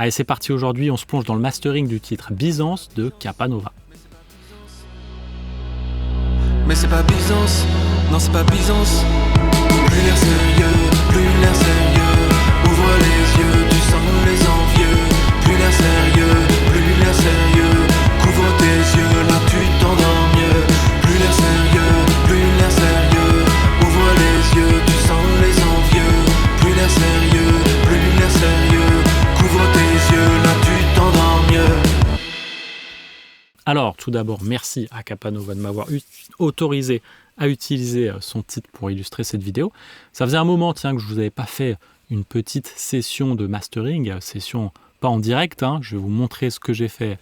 Allez, c'est parti aujourd'hui, on se plonge dans le mastering du titre Byzance de Capanova. Mais c'est pas Byzance, non c'est pas Byzance. Plus l'air sérieux, plus l'air sérieux. Ouvre les yeux, tu sens les envieux. Plus l'air sérieux, plus l'air sérieux. Couvre tes yeux, là tu t'endors mieux. Plus l'air sérieux, plus l'air sérieux. Ouvre les yeux, tu sens les envieux. Plus l'air sérieux, plus l'air sérieux. Couvre tes yeux, là tu t'endors mieux. Alors, tout d'abord, merci à Capanova de m'avoir autorisé à utiliser son titre pour illustrer cette vidéo. Ça faisait un moment, tiens, que je vous avais pas fait une petite session de mastering, session pas en direct, hein, je vais vous montrer ce que j'ai fait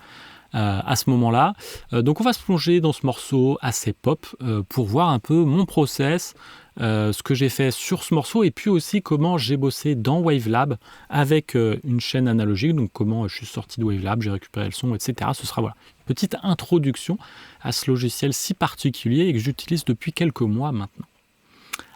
à ce moment-là. Donc on va se plonger dans ce morceau assez pop pour voir un peu mon process, ce que j'ai fait sur ce morceau et puis aussi comment j'ai bossé dans Wavelab avec une chaîne analogique, donc comment je suis sorti de Wavelab, j'ai récupéré le son, etc. Ce sera voilà, une petite introduction à ce logiciel si particulier et que j'utilise depuis quelques mois maintenant.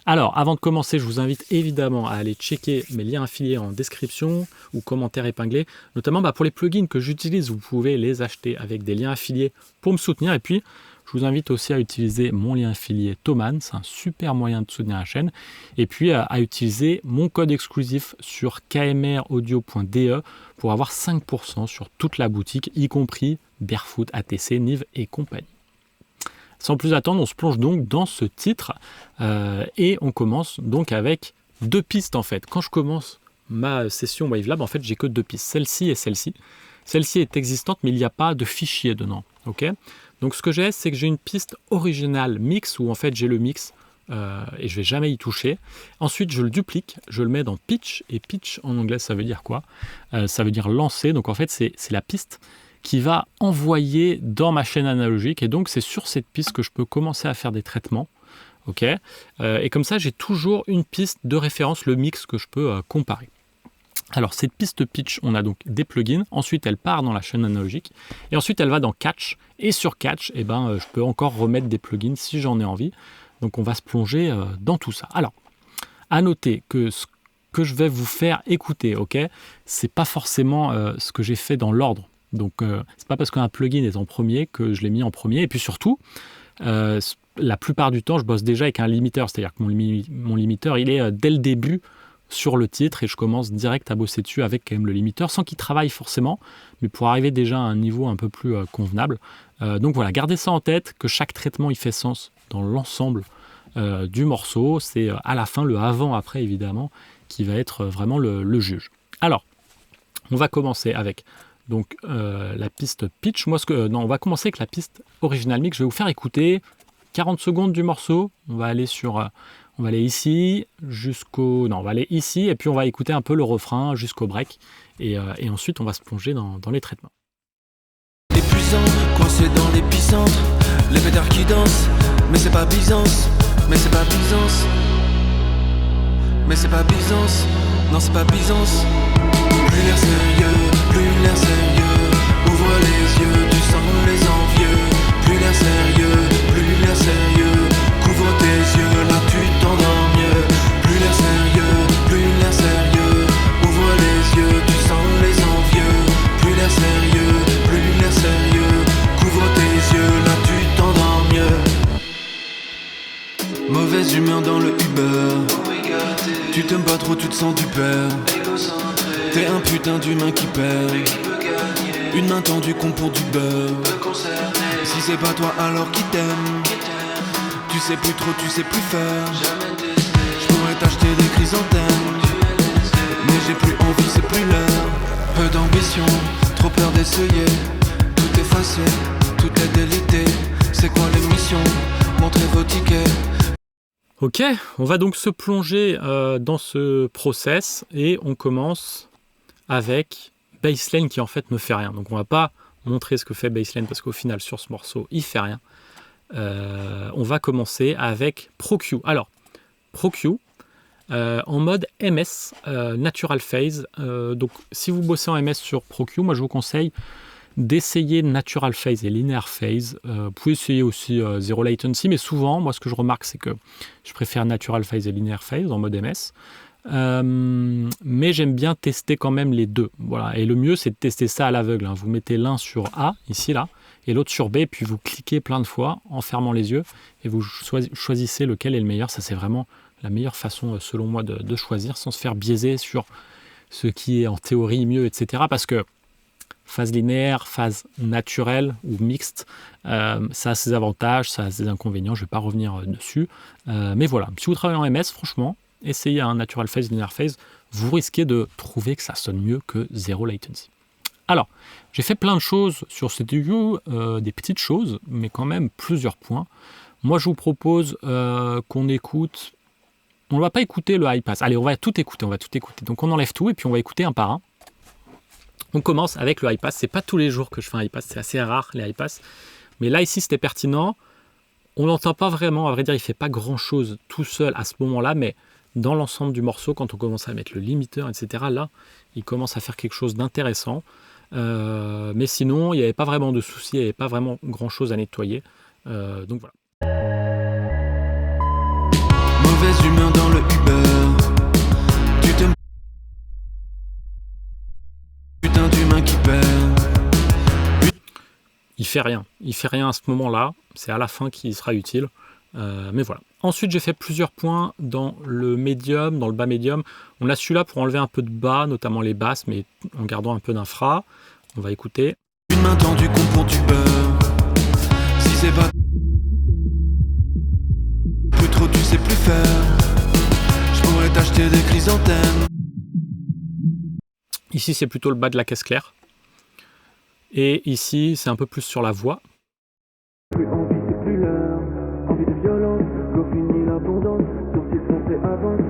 Alors, avant de commencer, je vous invite évidemment à aller checker mes liens affiliés en description ou commentaires épinglés, notamment pour les plugins que j'utilise, vous pouvez les acheter avec des liens affiliés pour me soutenir. Et puis, je vous invite aussi à utiliser mon lien affilié Thomann, c'est un super moyen de soutenir la chaîne. Et puis, à utiliser mon code exclusif sur kmraudio.de pour avoir 5% sur toute la boutique, y compris Barefoot, ATC, Nive et compagnie. Sans plus attendre, on se plonge donc dans ce titre et on commence donc avec deux pistes en fait. Quand je commence ma session Wavelab, en fait, j'ai que deux pistes, celle-ci et celle-ci. Celle-ci est existante, mais il n'y a pas de fichier dedans. Okay, donc ce que j'ai, c'est que j'ai une piste originale mix où en fait j'ai le mix et je vais jamais y toucher. Ensuite, je le duplique, je le mets dans pitch et pitch en anglais, ça veut dire quoi? Ça veut dire lancer. Donc en fait, c'est la piste qui va envoyer dans ma chaîne analogique et donc c'est sur cette piste que je peux commencer à faire des traitements. Okay, et comme ça j'ai toujours une piste de référence, le mix que je peux comparer. Alors cette piste pitch, on a donc des plugins, ensuite elle part dans la chaîne analogique et ensuite elle va dans catch et sur catch je peux encore remettre des plugins si j'en ai envie. Donc on va se plonger dans tout ça. Alors à noter que ce que je vais vous faire écouter, c'est pas forcément ce que j'ai fait dans l'ordre. Donc, c'est pas parce qu'un plugin est en premier que je l'ai mis en premier. Et puis surtout, la plupart du temps, je bosse déjà avec un limiteur. C'est-à-dire que mon limiteur, il est dès le début sur le titre et je commence direct à bosser dessus avec quand même le limiteur, sans qu'il travaille forcément, mais pour arriver déjà à un niveau un peu plus convenable. Donc voilà, gardez ça en tête, que chaque traitement, il fait sens dans l'ensemble du morceau. C'est à la fin, le avant-après, évidemment, qui va être vraiment le juge. Alors, on va commencer avec... Donc la piste pitch, on va commencer avec la piste original mix. Je vais vous faire écouter 40 secondes du morceau. On va aller ici on va aller ici et puis on va écouter un peu le refrain jusqu'au break et ensuite on va se plonger dans les traitements. Épuisant, coincé dans l'épicentre, les pétards qui dansent, mais c'est pas Byzance, mais c'est pas Byzance, mais c'est pas Byzance, non c'est pas Byzance. Plus l'air sérieux, plus l'air sérieux. Ouvre les yeux, tu sens les envieux. Plus l'air sérieux, plus l'air sérieux. Couvre tes yeux, là tu t'endors mieux. Plus l'air sérieux, plus l'air sérieux. Ouvre les yeux, tu sens les envieux. Plus l'air sérieux, plus l'air sérieux. Couvre tes yeux, là tu t'endors mieux. Mauvaise humeur dans le Uber. Tu t'aimes pas trop, tu te sens du père. T'es un putain d'humain qui perd. Une main tendue con pour du beurre. Si c'est pas toi alors qui t'aime. Tu sais plus trop, tu sais plus faire. Je pourrais t'acheter des chrysanthèmes, mais j'ai plus envie, c'est plus l'heure. Peu d'ambition, trop peur d'essayer. Tout effacé, tout est délité. C'est quoi l'émission? Montrez vos tickets. Ok, on va donc se plonger dans ce process et on commence avec Baseline qui en fait ne fait rien. Donc on va pas montrer ce que fait Baseline parce qu'au final sur ce morceau il fait rien. On va commencer avec ProQ. Alors ProQ en mode MS Natural Phase. Donc si vous bossez en MS sur ProQ, moi je vous conseille d'essayer Natural Phase et Linear Phase. Vous pouvez essayer aussi Zero Latency, mais souvent moi ce que je remarque c'est que je préfère Natural Phase et Linear Phase en mode MS. Mais j'aime bien tester quand même les deux. Voilà. Et le mieux, c'est de tester ça à l'aveugle. Hein. Vous mettez l'un sur A, ici, là, et l'autre sur B, puis vous cliquez plein de fois en fermant les yeux, et vous choisissez lequel est le meilleur. Ça, c'est vraiment la meilleure façon, selon moi, de choisir, sans se faire biaiser sur ce qui est en théorie mieux, etc. Parce que phase linéaire, phase naturelle ou mixte, ça a ses avantages, ça a ses inconvénients, je ne vais pas revenir dessus. Mais voilà, si vous travaillez en MS, franchement, essayez un natural phase, linear phase, vous risquez de trouver que ça sonne mieux que zéro latency. Alors, j'ai fait plein de choses sur cette vidéo, des petites choses, mais quand même plusieurs points. Moi, je vous propose qu'on écoute... On ne va pas écouter le high pass. Allez, on va tout écouter, Donc, on enlève tout et puis on va écouter un par un. On commence avec le high pass. C'est pas tous les jours que je fais un high pass, c'est assez rare les high pass. Mais là, ici, c'était pertinent. On l'entend pas vraiment, à vrai dire, il fait pas grand-chose tout seul à ce moment-là, mais dans l'ensemble du morceau, quand on commence à mettre le limiteur, etc., là, il commence à faire quelque chose d'intéressant. Mais sinon, il n'y avait pas vraiment de soucis, il n'y avait pas vraiment grand-chose à nettoyer. Donc voilà. Mauvaise humeur dans le Uber. Tu te... Putain d'humain qui perd. Il fait rien à ce moment-là, c'est à la fin qu'il sera utile. Mais voilà. Ensuite, j'ai fait plusieurs points dans le médium, dans le bas médium. On a celui-là pour enlever un peu de bas, notamment les basses, mais en gardant un peu d'infra. On va écouter. Une main tendue pour du beurre. Si c'est pas plus trop, tu sais plus faire. Je pourrais t'acheter des chrysanthèmes. Ici, c'est plutôt le bas de la caisse claire. Et ici, c'est un peu plus sur la voix. Plus envie, c'est plus l'heure. Envie de violence, go fini l'abondance. Sourcils foncés avance.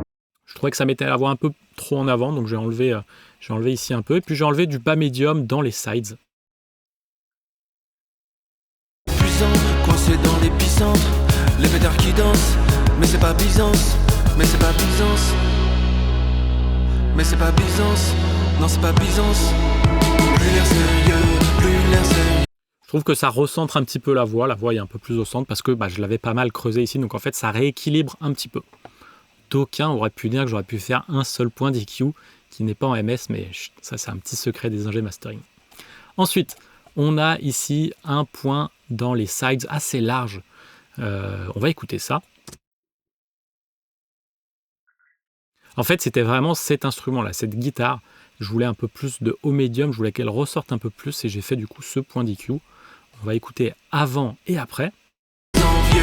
Je trouvais que ça mettait la voix un peu trop en avant, donc j'ai enlevé ici un peu. Et puis j'ai enlevé du bas médium dans les sides. Puissant, coincé dans l'épicentre. Les pétards qui dansent. Mais c'est pas Byzance. Mais c'est pas Byzance. Mais c'est pas Byzance. Non, c'est pas Byzance. Plus l'air sérieux, plus l'air sérieux. Je trouve que ça recentre un petit peu la voix est un peu plus au centre parce que je l'avais pas mal creusé ici, donc en fait ça rééquilibre un petit peu. D'aucuns auraient pu dire que j'aurais pu faire un seul point d'EQ qui n'est pas en MS, mais ça c'est un petit secret des ingé mastering. Ensuite, on a ici un point dans les sides assez large. On va écouter ça. En fait, c'était vraiment cet instrument-là, cette guitare. Je voulais un peu plus de haut médium, je voulais qu'elle ressorte un peu plus et j'ai fait du coup ce point d'EQ. On va écouter avant et après. Envieux,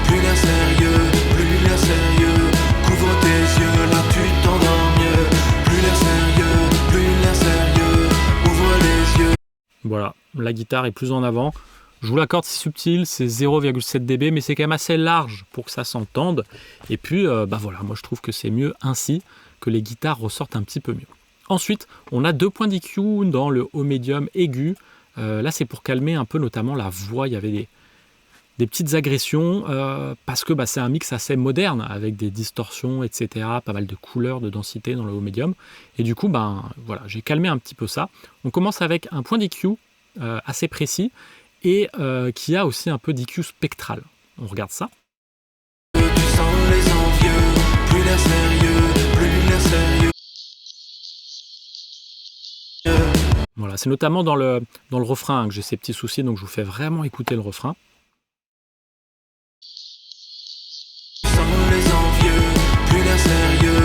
plus l'air sérieux, plus l'air sérieux. Couvre tes yeux, là tu t'endors mieux. Plus l'air sérieux, ouvre les yeux. Voilà, la guitare est plus en avant. Je vous l'accorde, c'est subtil, c'est 0,7 dB, mais c'est quand même assez large pour que ça s'entende. Et puis, voilà, moi je trouve que c'est mieux ainsi, que les guitares ressortent un petit peu mieux. Ensuite, on a deux points d'EQ dans le haut médium aigu. Là, c'est pour calmer un peu notamment la voix. Il y avait des petites agressions parce que c'est un mix assez moderne avec des distorsions, etc. Pas mal de couleurs, de densité dans le haut médium. Et du coup, voilà, j'ai calmé un petit peu ça. On commence avec un point d'EQ assez précis et qui a aussi un peu d'EQ spectral. On regarde ça. Tu sens les envieux, plus l'air sérieux, plus l'air sérieux. Voilà, c'est notamment dans le refrain que j'ai ces petits soucis, donc je vous fais vraiment écouter le refrain. Tu sens les envieux, plus l'air sérieux,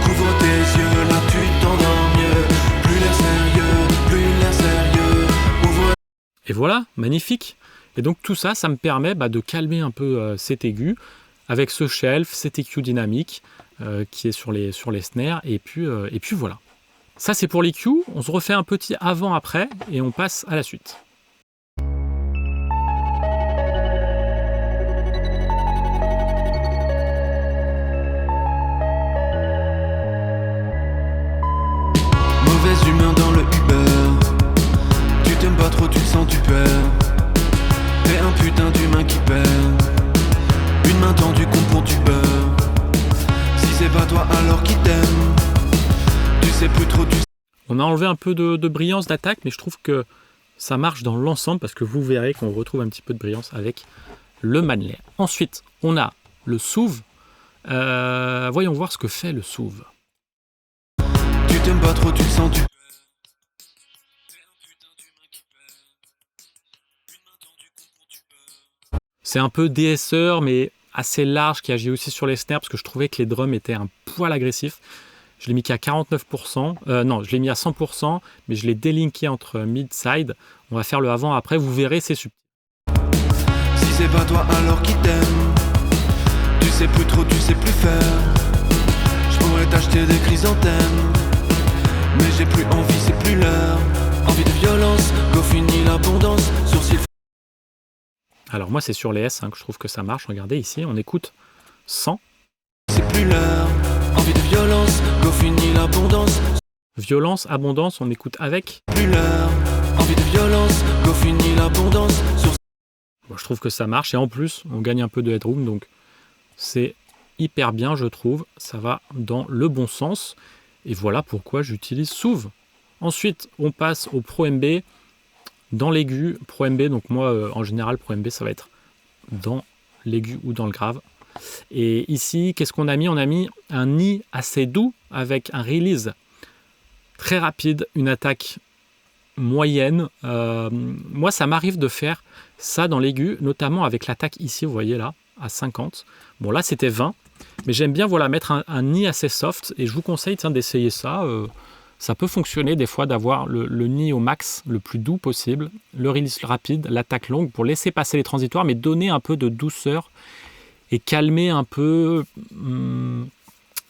couvre tes yeux, là tu t'endors mieux. Plus l'air sérieux, ouvre. Et voilà, magnifique. Et donc tout ça, ça me permet de calmer un peu cet aigu avec ce shelf, cet EQ dynamique qui est sur les snares, et puis voilà. Ça c'est pour l'EQ, on se refait un petit avant-après et on passe à la suite. Mauvaise humeur dans le Uber. Tu t'aimes pas trop, tu le sens, tu perds. T'es un putain d'humain qui perd. Une main tendue pour du beurre. Si c'est pas toi alors qui t'aime. Tu sais plus trop, tu sais. On a enlevé un peu de brillance d'attaque, mais je trouve que ça marche dans l'ensemble parce que vous verrez qu'on retrouve un petit peu de brillance avec le Manley. Ensuite, on a le SUV Voyons voir ce que fait le SOUV. Tu t'aimes pas trop, tu le sens, tu... C'est un peu DSR, mais assez large, qui agit aussi sur les snares, parce que je trouvais que les drums étaient un poil agressifs. Je l'ai mis qu'à 49%, non, je l'ai mis à 100%, mais je l'ai délinké entre mid-side. On va faire le avant-après, vous verrez, c'est subtil. Si c'est pas toi, alors qui t'aime? Tu sais plus trop, tu sais plus faire. Je pourrais t'acheter des chrysanthèmes, mais j'ai plus envie, c'est plus l'heure. Envie de violence, go fini l'abondance, sourcils. Alors moi c'est sur les S que je trouve que ça marche. Regardez ici, on écoute 100. C'est plus l'heure. Envie de violence, go fini l'abondance. Violence, abondance, on écoute avec. Plus l'heure. Envie de violence, go fini l'abondance. Bon, je trouve que ça marche et en plus on gagne un peu de headroom, donc c'est hyper bien je trouve. Ça va dans le bon sens et voilà pourquoi j'utilise SOUV. Ensuite on passe au Pro MB. Dans l'aigu, Pro MB, donc moi en général Pro MB ça va être dans l'aigu ou dans le grave. Et ici, qu'est-ce qu'on a mis? On a mis un nid assez doux avec un release très rapide, une attaque moyenne. Moi ça m'arrive de faire ça dans l'aigu, notamment avec l'attaque ici, vous voyez là, à 50. Bon là c'était 20, mais j'aime bien voilà, mettre un nid assez soft et je vous conseille d'essayer ça. Ça peut fonctionner des fois d'avoir le nid au max, le plus doux possible, le release rapide, l'attaque longue pour laisser passer les transitoires, mais donner un peu de douceur et calmer un peu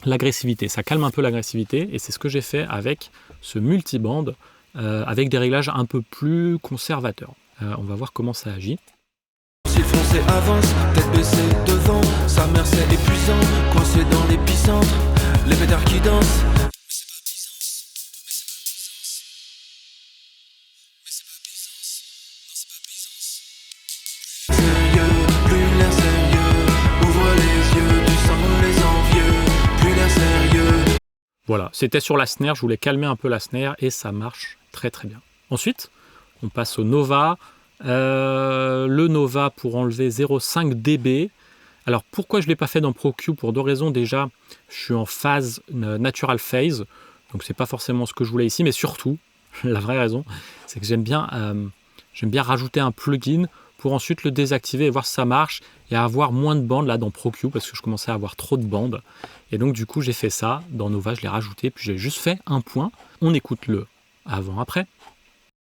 l'agressivité. Ça calme un peu l'agressivité et c'est ce que j'ai fait avec ce multiband avec des réglages un peu plus conservateurs. On va voir comment ça agit. S'il foncé avance, tête baissée devant, sa mère c'est épuisant, coincé dans l'épicentre, les pétards qui dansent. Voilà, c'était sur la snare, je voulais calmer un peu la snare et ça marche très très bien. Ensuite, on passe au Nova. Le Nova pour enlever 0,5 dB. Alors pourquoi je ne l'ai pas fait dans ProQ? Pour deux raisons. Déjà, je suis en phase natural phase, donc c'est pas forcément ce que je voulais ici, mais surtout, la vraie raison, c'est que j'aime bien rajouter un plugin pour ensuite le désactiver et voir si ça marche et avoir moins de bandes là dans ProQ parce que je commençais à avoir trop de bandes. Et donc du coup j'ai fait ça, dans Nova je l'ai rajouté, puis j'ai juste fait un point. On écoute le avant-après.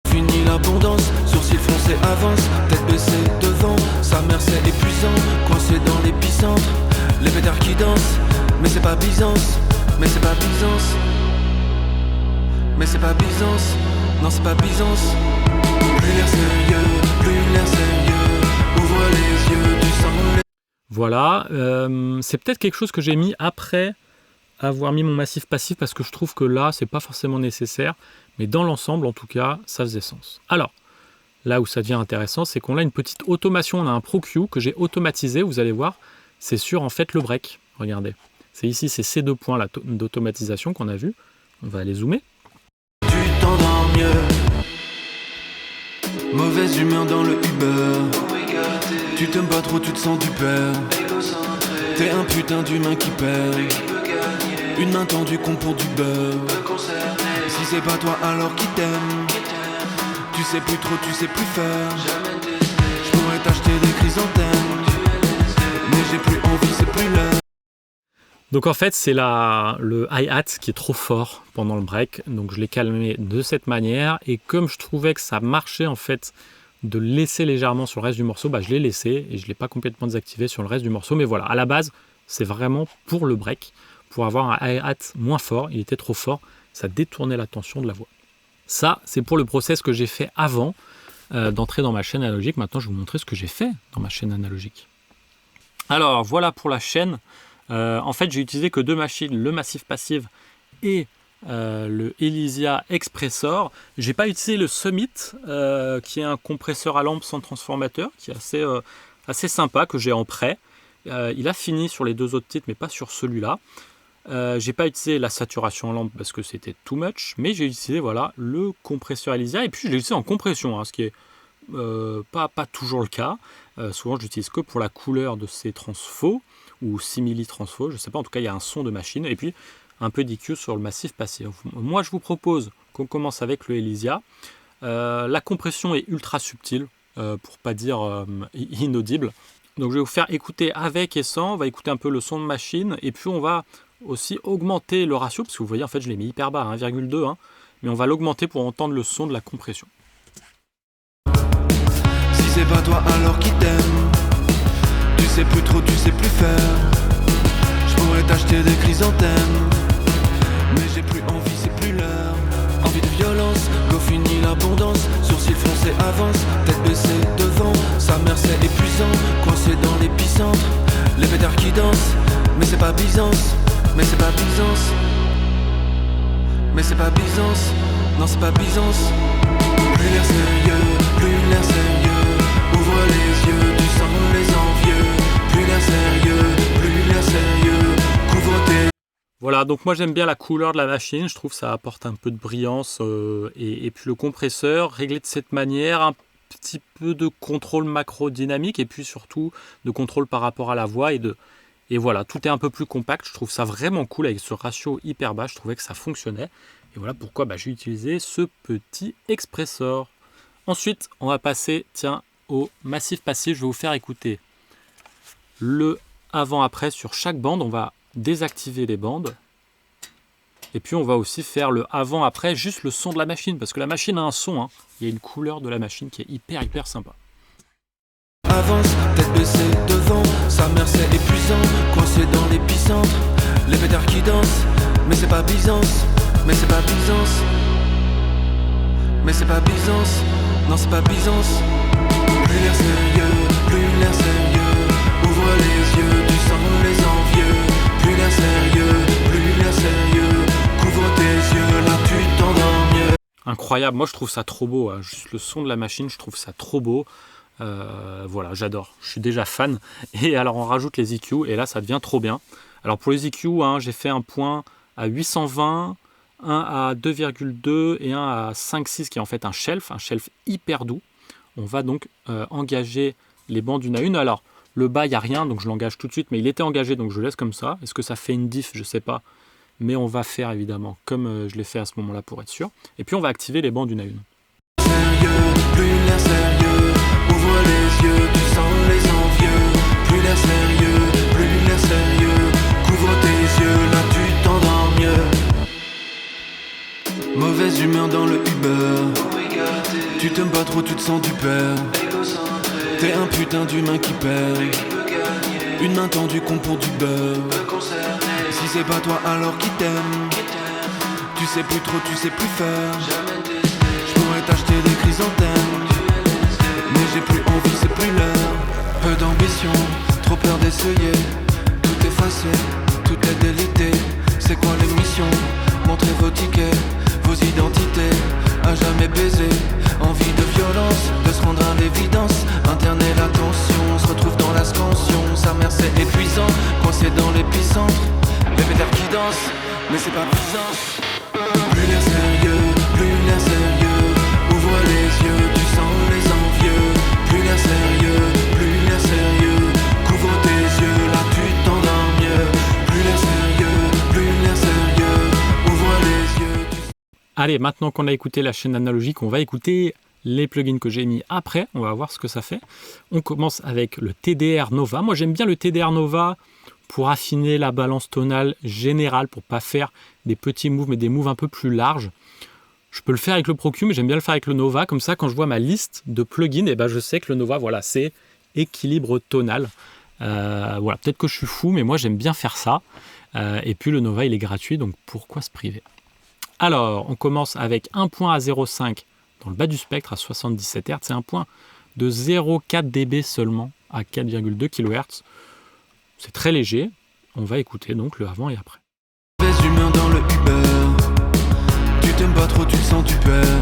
Fini l'abondance, sourcils foncés avance, tête baissée devant, sa mère c'est épuisant, coincé dans l'épicentre, les pétards qui dansent, mais c'est pas Byzance, mais c'est pas Byzance, mais c'est pas Byzance, non c'est pas Byzance. Plus l'air sérieux, ouvre les yeux, tu sens les... Voilà, c'est peut-être quelque chose que j'ai mis après avoir mis mon massif passif parce que je trouve que là c'est pas forcément nécessaire, mais dans l'ensemble en tout cas ça faisait sens. Alors là où ça devient intéressant, c'est qu'on a une petite automation, on a un ProQ que j'ai automatisé, vous allez voir, c'est sur en fait le break, regardez, c'est ici, c'est ces deux points là d'automatisation qu'on a vu, on va aller zoomer. Tu t'endors mieux, mauvaise humeur dans le Uber, tu t'aimes pas trop, tu te sens du père, t'es un putain d'humain qui perd, une main tendue con pour du beurre. Si c'est pas toi alors qui t'aime, tu sais plus trop, tu sais plus faire. Je pourrais t'acheter des chrysanthèmes, mais j'ai plus envie, c'est plus l'heure. Donc en fait c'est le hi-hat qui est trop fort pendant le break, donc je l'ai calmé de cette manière et comme je trouvais que ça marchait en fait de laisser légèrement sur le reste du morceau, je l'ai laissé et je ne l'ai pas complètement désactivé sur le reste du morceau, mais voilà, à la base c'est vraiment pour le break, pour avoir un hi-hat moins fort, il était trop fort, ça détournait l'attention de la voix. Ça c'est pour le process que j'ai fait avant d'entrer dans ma chaîne analogique. Maintenant je vais vous montrer ce que j'ai fait dans ma chaîne analogique. Alors voilà pour la chaîne. En fait, j'ai utilisé que deux machines, le Massive Passive et le Elysia Expressor. J'ai pas utilisé le Summit, qui est un compresseur à lampe sans transformateur, qui est assez sympa, que j'ai en prêt. Il a fini sur les deux autres titres, mais pas sur celui-là. J'ai pas utilisé la saturation en lampe parce que c'était too much, mais j'ai utilisé voilà, le compresseur Elysia, et puis je l'ai utilisé en compression, ce qui est pas toujours le cas. Souvent, je l'utilise que pour la couleur de ces transfos, ou simili-transfo, je ne sais pas, en tout cas il y a un son de machine, et puis un peu d'EQ sur le massif passif. Moi je vous propose qu'on commence avec le Elysia. La compression est ultra subtile, pour pas dire inaudible. Donc je vais vous faire écouter avec et sans, on va écouter un peu le son de machine, et puis on va aussi augmenter le ratio, parce que vous voyez en fait je l'ai mis hyper bas, 1,2, hein, mais on va l'augmenter pour entendre le son de la compression. Si c'est pas toi alors qui t'aime, tu sais plus trop, tu sais plus faire. Je pourrais t'acheter des chrysanthèmes, mais j'ai plus envie, c'est plus l'heure. Envie de violence, go fini l'abondance. Sourcils froncés avance, tête baissée devant. Sa mère c'est épuisant, coincé dans l'épicentre. Les pétards qui dansent, mais c'est pas Byzance. Mais c'est pas Byzance. Mais c'est pas Byzance. Non c'est pas Byzance. Plus l'air sérieux, plus l'air sérieux. Ouvre les yeux, tu sens les envieux. Plus l'air sérieux, plus l'air sérieux. Couvre tes... Voilà, donc moi j'aime bien la couleur de la machine, je trouve que ça apporte un peu de brillance, et puis le compresseur réglé de cette manière, un petit peu de contrôle macro dynamique et puis surtout de contrôle par rapport à la voix, et voilà, tout est un peu plus compact, je trouve ça vraiment cool avec ce ratio hyper bas, je trouvais que ça fonctionnait, et voilà pourquoi j'ai utilisé ce petit expressor. Ensuite on va passer au massif passif, je vais vous faire écouter le avant-après sur chaque bande, on va désactiver les bandes et puis on va aussi faire le avant-après, juste le son de la machine parce que la machine a un son, hein. Il y a une couleur de la machine qui est hyper sympa. Avance, tête baissée devant, sa mère c'est épuisant, coincé dans l'épicentre, les pétards qui dansent, mais c'est pas Byzance, mais c'est pas Byzance, mais c'est pas Byzance, non c'est pas Byzance. Plus l'air sérieux, plus l'air sérieux, ouvre les yeux, tu sens les envieux. Plus l'air sérieux, plus l'air sérieux, couvre tes yeux, là tu t'endors mieux. Incroyable, moi je trouve ça trop beau, hein. Juste le son de la machine, je trouve ça trop beau. Voilà, j'adore, je suis déjà fan. Et alors on rajoute les EQ et là ça devient trop bien. Alors pour les EQ, hein, j'ai fait un point à 820, un à 2,2 et un à 5,6 qui est en fait un shelf hyper doux. On va donc engager les bandes une à une. Alors le bas, il n'y a rien, donc je l'engage tout de suite, mais il était engagé, donc je le laisse comme ça. Est-ce que ça fait une diff? Je ne sais pas, mais on va faire évidemment comme je l'ai fait à ce moment-là pour être sûr. Et puis on va activer les bandes une à une. Sérieux, plus l'air sérieux, ouvre les yeux, tu sens les envieux. Plus l'air sérieux, plus l'air sérieux, couvre tes yeux, là tu t'endors mieux. Mauvaise humeur dans le Uber, tu t'aimes pas trop, tu te sens du père. T'es un putain d'humain qui perd, une main tendue con pour du beurre. Si c'est pas toi alors qui t'aime, tu sais plus trop, tu sais plus faire. Je pourrais t'acheter des chrysanthèmes, mais j'ai plus envie, c'est plus l'heure. Peu d'ambition, trop peur d'essayer. Tout effacé, tout est délité. C'est quoi l'émission? Montrez vos tickets, vos identités. À jamais baiser, envie de violence, de se rendre à l'évidence. Interner l'attention, on se retrouve dans la scansion. Sa mère c'est épuisant, coincé dans l'épicentre. Les pétards qui dansent, mais c'est pas Byzance. Plus l'air sérieux, plus l'air sérieux, ouvre les yeux, tu sens les envieux. Plus l'air sérieux, plus l'air sérieux, couvre tes yeux, là tu t'endors mieux. Plus l'air sérieux, plus l'air sérieux, ouvre les yeux. Allez, maintenant qu'on a écouté la chaîne analogique, on va écouter les plugins que j'ai mis après. On va voir ce que ça fait. On commence avec le TDR Nova. Moi, j'aime bien le TDR Nova pour affiner la balance tonale générale, pour pas faire des petits moves, mais des moves un peu plus larges. Je peux le faire avec le Pro Q, mais j'aime bien le faire avec le Nova. Comme ça, quand je vois ma liste de plugins, et ben, je sais que le Nova, voilà, c'est équilibre tonal. Voilà, peut-être que je suis fou, mais moi, j'aime bien faire ça. Et puis, le Nova, il est gratuit, donc pourquoi se priver? Alors, on commence avec un point à 0,5 dans le bas du spectre à 77 Hz. C'est un point de 0,4 dB seulement à 4,2 kHz. C'est très léger. On va écouter donc le avant et après. Mauvaise humeur dans le Uber, tu t'aimes pas trop, tu te sens du père.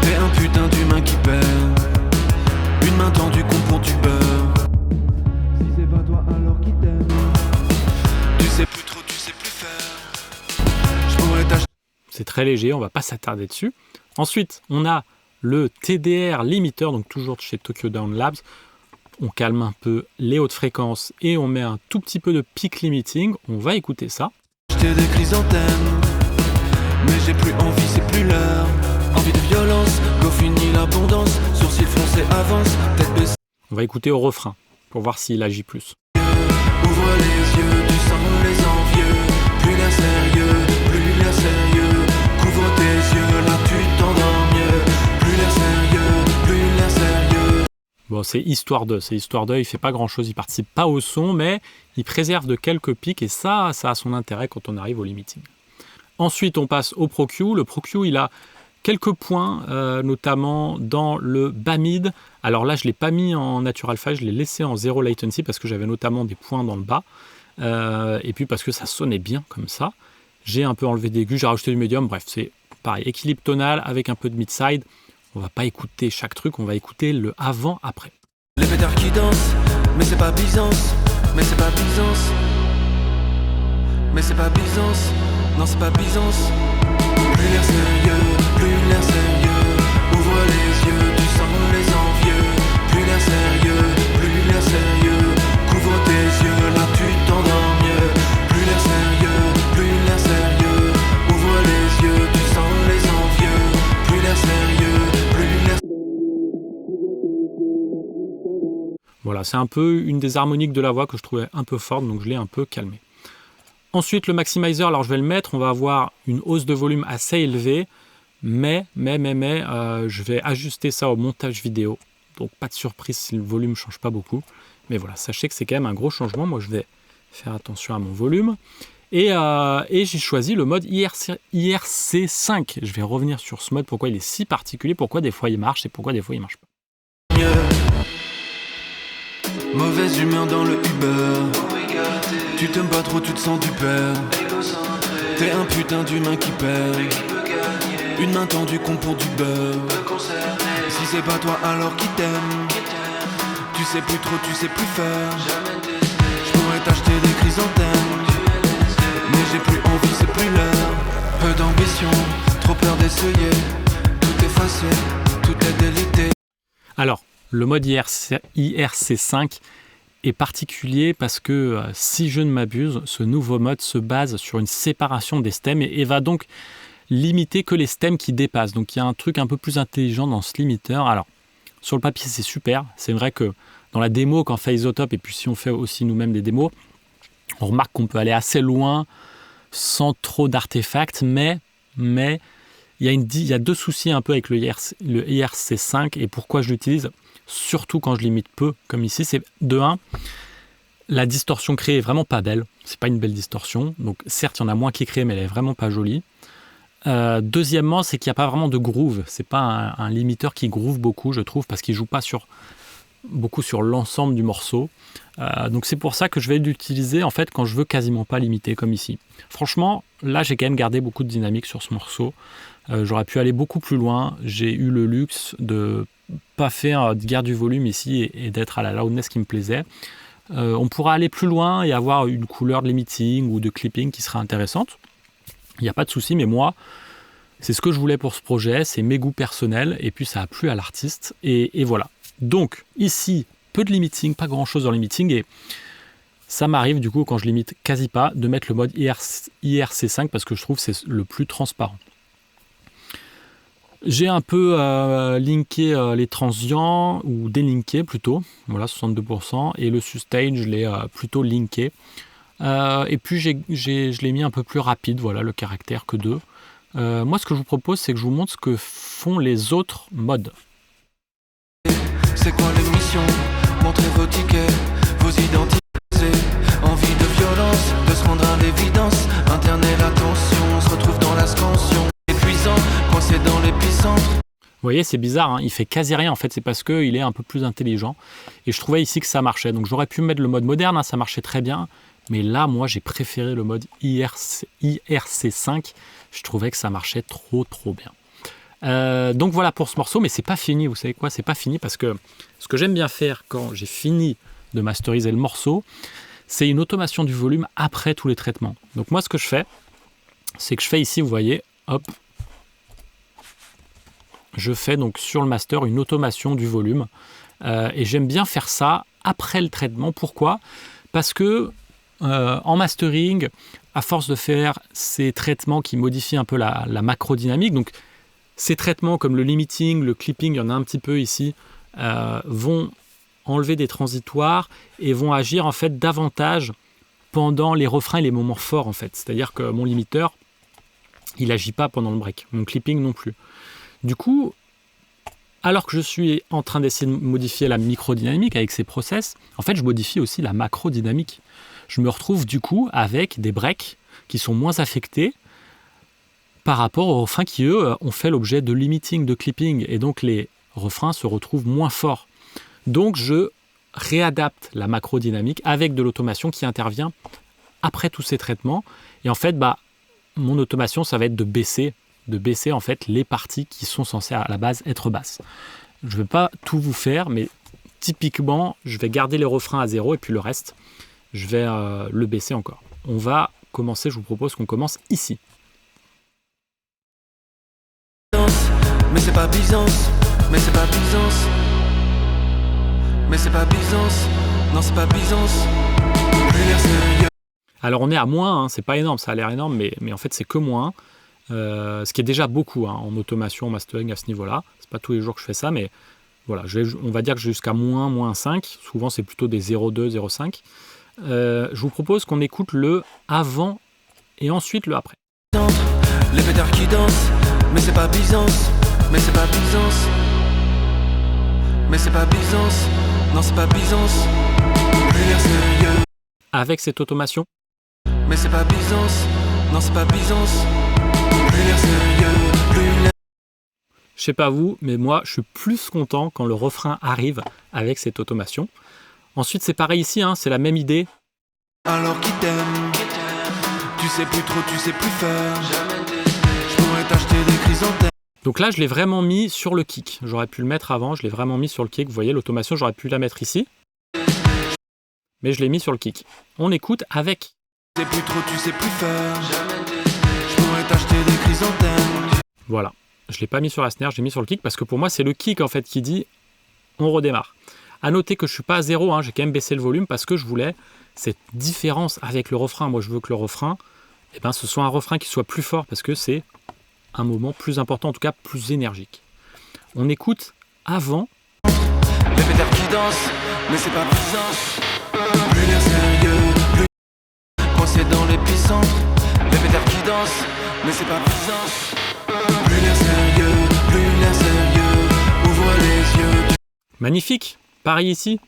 T'es un putain d'humain qui perd, une main tendue con pour du beurre. Si c'est pas toi alors qui t'aime, tu sais plus trop, tu sais plus faire. Je pourrais t'acheter. C'est très léger, on va pas s'attarder dessus. Ensuite, on a le TDR Limiter, donc toujours de chez Tokyo Down Labs. on calme un peu les hautes fréquences et on met un tout petit peu de peak limiting. On va écouter ça. J'étais des chrysanthèmes, mais j'ai plus envie, c'est plus l'heure. Envie de violence, go fini l'abondance, sourcils froncés avance, tête baissée. On va écouter au refrain pour voir s'il agit plus. Ouvre les yeux, tu sens les envieux. Plus l'air sérieux, plus l'air sérieux. Couvre tes yeux, là tu t'endors mieux. Plus l'air sérieux, plus l'air sérieux. Bon, c'est histoire d'eux, il fait pas grand chose, il participe pas au son, mais il préserve de quelques pics et ça a son intérêt quand on arrive au limiting. Ensuite, on passe au Pro Q. Le Pro Q, il a quelques points, notamment dans le bas mid. Alors là, je ne l'ai pas mis en natural phase, je l'ai laissé en 0 latency parce que j'avais notamment des points dans le bas. Et puis parce que ça sonnait bien comme ça. J'ai un peu enlevé d'aigu, j'ai rajouté du médium. Bref, c'est pareil, équilibre tonal avec un peu de mid-side. On va pas écouter chaque truc, on va écouter le avant-après. Les pétards qui dansent, mais c'est pas Byzance, mais c'est pas Byzance. Mais c'est pas Byzance, non c'est pas Byzance. Plus l'air sérieux, plus l'air sérieux. Ouvre les yeux, tu sens les envieux. Plus l'air sérieux, plus l'air sérieux. Couvre tes yeux, là tu t'endors mieux. Plus l'air sérieux, plus l'air sérieux. Ouvre les yeux, tu sens les envieux. Plus l'air sérieux, plus l'air. Voilà, c'est un peu une des harmoniques de la voix que je trouvais un peu forte, donc je l'ai un peu calmé. Ensuite, le maximizer, alors je vais le mettre, on va avoir une hausse de volume assez élevée, mais je vais ajuster ça au montage vidéo. Donc pas de surprise si le volume ne change pas beaucoup. Mais voilà, sachez que c'est quand même un gros changement. Moi, je vais faire attention à mon volume. Et j'ai choisi le mode IRC5. Je vais revenir sur ce mode, pourquoi il est si particulier, pourquoi des fois il marche et pourquoi des fois il ne marche pas. Mauvaise humeur dans le Uber. Tu t'aimes pas trop, tu te sens du père. T'es un putain d'humain qui perd. Une main tendue compte pour du beurre. Si c'est pas toi alors qui t'aime. Tu sais plus trop, tu sais plus faire. Je pourrais t'acheter des chrysanthèmes, mais j'ai plus envie, c'est plus l'heure. Peu d'ambition, trop peur d'essayer. Tout effacé, tout est délité. Alors, le mode IRC5 est particulier parce que, si je ne m'abuse, ce nouveau mode se base sur une séparation des stems et va donc limiter que les stems qui dépassent. Donc il y a un truc un peu plus intelligent dans ce limiteur. Alors, sur le papier, c'est super. C'est vrai que dans la démo, quand on fait Isotope, et puis si on fait aussi nous-mêmes des démos, on remarque qu'on peut aller assez loin sans trop d'artefacts, mais il y a deux soucis un peu avec le IRC5 et pourquoi je l'utilise, surtout quand je limite peu, comme ici, c'est de 1, la distorsion créée est vraiment pas belle, c'est pas une belle distorsion, donc certes il y en a moins qui est créée, mais elle est vraiment pas jolie. Deuxièmement, c'est qu'il n'y a pas vraiment de groove, c'est pas un limiteur qui groove beaucoup, je trouve, parce qu'il joue pas beaucoup sur l'ensemble du morceau. Donc c'est pour ça que je vais l'utiliser en fait quand je veux quasiment pas limiter, comme ici. Franchement, là j'ai quand même gardé beaucoup de dynamique sur ce morceau. J'aurais pu aller beaucoup plus loin. J'ai eu le luxe de pas faire de garde du volume ici et d'être à la loudness qui me plaisait. On pourra aller plus loin et avoir une couleur de limiting ou de clipping qui sera intéressante. Il n'y a pas de souci, mais moi, c'est ce que je voulais pour ce projet, c'est mes goûts personnels, et puis ça a plu à l'artiste, et voilà. Donc, ici, peu de limiting, pas grand-chose dans le limiting, et ça m'arrive, du coup, quand je limite quasi pas, de mettre le mode IRC5, parce que je trouve que c'est le plus transparent. J'ai un peu linké les transients, ou délinké plutôt, voilà, 62%, et le sustain, je l'ai plutôt linké. Et puis je l'ai mis un peu plus rapide, voilà, le caractère que 2. Moi, ce que je vous propose, c'est que je vous montre ce que font les autres modes. C'est quoi l'émission? Montrez vos tickets, vos identités. Envie de violence, de se rendre à l'évidence. Internet, l'attention, on se retrouve dans la scansion. Épuisant, coincé dans l'épicentre. Vous voyez, c'est bizarre, hein, il fait quasi rien en fait, c'est parce qu'il est un peu plus intelligent. Et je trouvais ici que ça marchait. Donc j'aurais pu mettre le mode moderne, hein, ça marchait très bien. Mais là, moi, j'ai préféré le mode IRC5. Je trouvais que ça marchait trop bien. Donc voilà pour ce morceau, mais c'est pas fini. Vous savez quoi? C'est pas fini parce que ce que j'aime bien faire quand j'ai fini de masteriser le morceau, c'est une automation du volume après tous les traitements. Donc moi, ce que je fais, c'est que je fais ici, vous voyez, hop, je fais donc sur le master une automation du volume. Et j'aime bien faire ça après le traitement. Pourquoi? Parce que en mastering, à force de faire ces traitements qui modifient un peu la macrodynamique, donc ces traitements comme le limiting, le clipping, il y en a un petit peu ici, vont enlever des transitoires et vont agir en fait davantage pendant les refrains et les moments forts en fait. C'est-à-dire que mon limiteur, il n'agit pas pendant le break, mon clipping non plus. Du coup, alors que je suis en train d'essayer de modifier la microdynamique avec ces process, en fait je modifie aussi la macrodynamique. Je me retrouve du coup avec des breaks qui sont moins affectés par rapport aux refrains qui, eux, ont fait l'objet de limiting, de clipping, et donc les refrains se retrouvent moins forts. Donc je réadapte la macrodynamique avec de l'automation qui intervient après tous ces traitements, et en fait, mon automation, ça va être de baisser en fait les parties qui sont censées à la base être basses. Je ne vais pas tout vous faire, mais typiquement, je vais garder les refrains à 0 et puis le reste, je vais le baisser encore. On va commencer, je vous propose qu'on commence ici. Mais c'est pas Byzance, mais c'est pas Byzance, mais c'est pas Byzance, non c'est pas Byzance, plus l'air sérieux. Alors on est à moins, c'est pas énorme, ça a l'air énorme, mais en fait c'est que moins, ce qui est déjà beaucoup en automation, en mastering à ce niveau-là. C'est pas tous les jours que je fais ça, mais voilà, on va dire que jusqu'à moins 5, souvent c'est plutôt des 0,2, 0,5. Je vous propose qu'on écoute le avant et ensuite le après. Les pétards qui dansent, mais c'est pas Byzance, mais c'est pas Byzance, mais c'est pas Byzance, non c'est pas Byzance, plus l'air sérieux. Avec cette automation. Mais c'est pas Byzance, non c'est pas Byzance, plus l'air sérieux, plus l'air. Je sais pas vous, mais moi je suis plus content quand le refrain arrive avec cette automation. Ensuite c'est pareil ici, c'est la même idée. Alors qui t'aime, tu sais plus trop, tu sais plus faire, je pourrais t'acheter des chrysanthèmes. Donc là je l'ai vraiment mis sur le kick. J'aurais pu le mettre avant, je l'ai vraiment mis sur le kick. Vous voyez l'automation, j'aurais pu la mettre ici. Mais je l'ai mis sur le kick. On écoute avec. Tu sais plus trop, tu sais plus faire, je pourrais t'acheter des chrysanthèmes. Voilà, je ne l'ai pas mis sur la snare, je l'ai mis sur le kick parce que pour moi c'est le kick en fait qui dit on redémarre. A noter que je ne suis pas à 0, j'ai quand même baissé le volume parce que je voulais cette différence avec le refrain. Moi je veux que le refrain, ce soit un refrain qui soit plus fort parce que c'est un moment plus important, en tout cas plus énergique. On écoute avant. Les pétards qui dansent, mais c'est pas Byzance, plus l'air sérieux, plus coincé dans l'épicentre. Les pétards qui dansent, mais c'est pas Byzance, plus l'air sérieux, ouvre les yeux. Magnifique, pareil ici.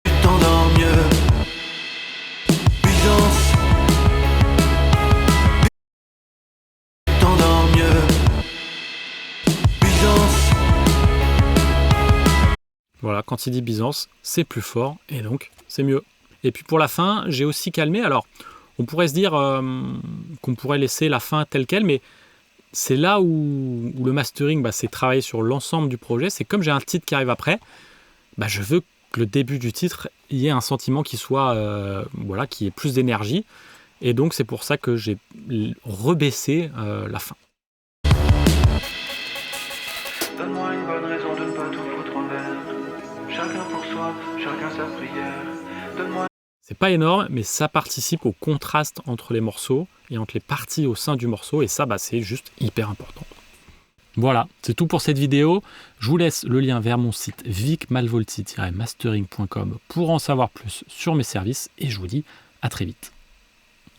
Tu t'endors mieux, Byzance, tu t'endors mieux, Byzance. Voilà, quand il dit Byzance, c'est plus fort et donc c'est mieux. Et puis pour la fin, j'ai aussi calmé. Alors, on pourrait se dire qu'on pourrait laisser la fin telle quelle, mais c'est là où le mastering, c'est travailler sur l'ensemble du projet. C'est comme j'ai un titre qui arrive après, je veux que le début du titre, il y ait un sentiment qui soit, qui ait plus d'énergie. Et donc c'est pour ça que j'ai rebaissé la fin. Donne-moi une bonne raison de ne pas tout foutre en l'air. Chacun pour soi, chacun sa prière. Donne-moi. C'est pas énorme, mais ça participe au contraste entre les morceaux et entre les parties au sein du morceau. Et ça, c'est juste hyper important. Voilà, c'est tout pour cette vidéo. Je vous laisse le lien vers mon site vicmalvolti-mastering.com pour en savoir plus sur mes services. Et je vous dis à très vite.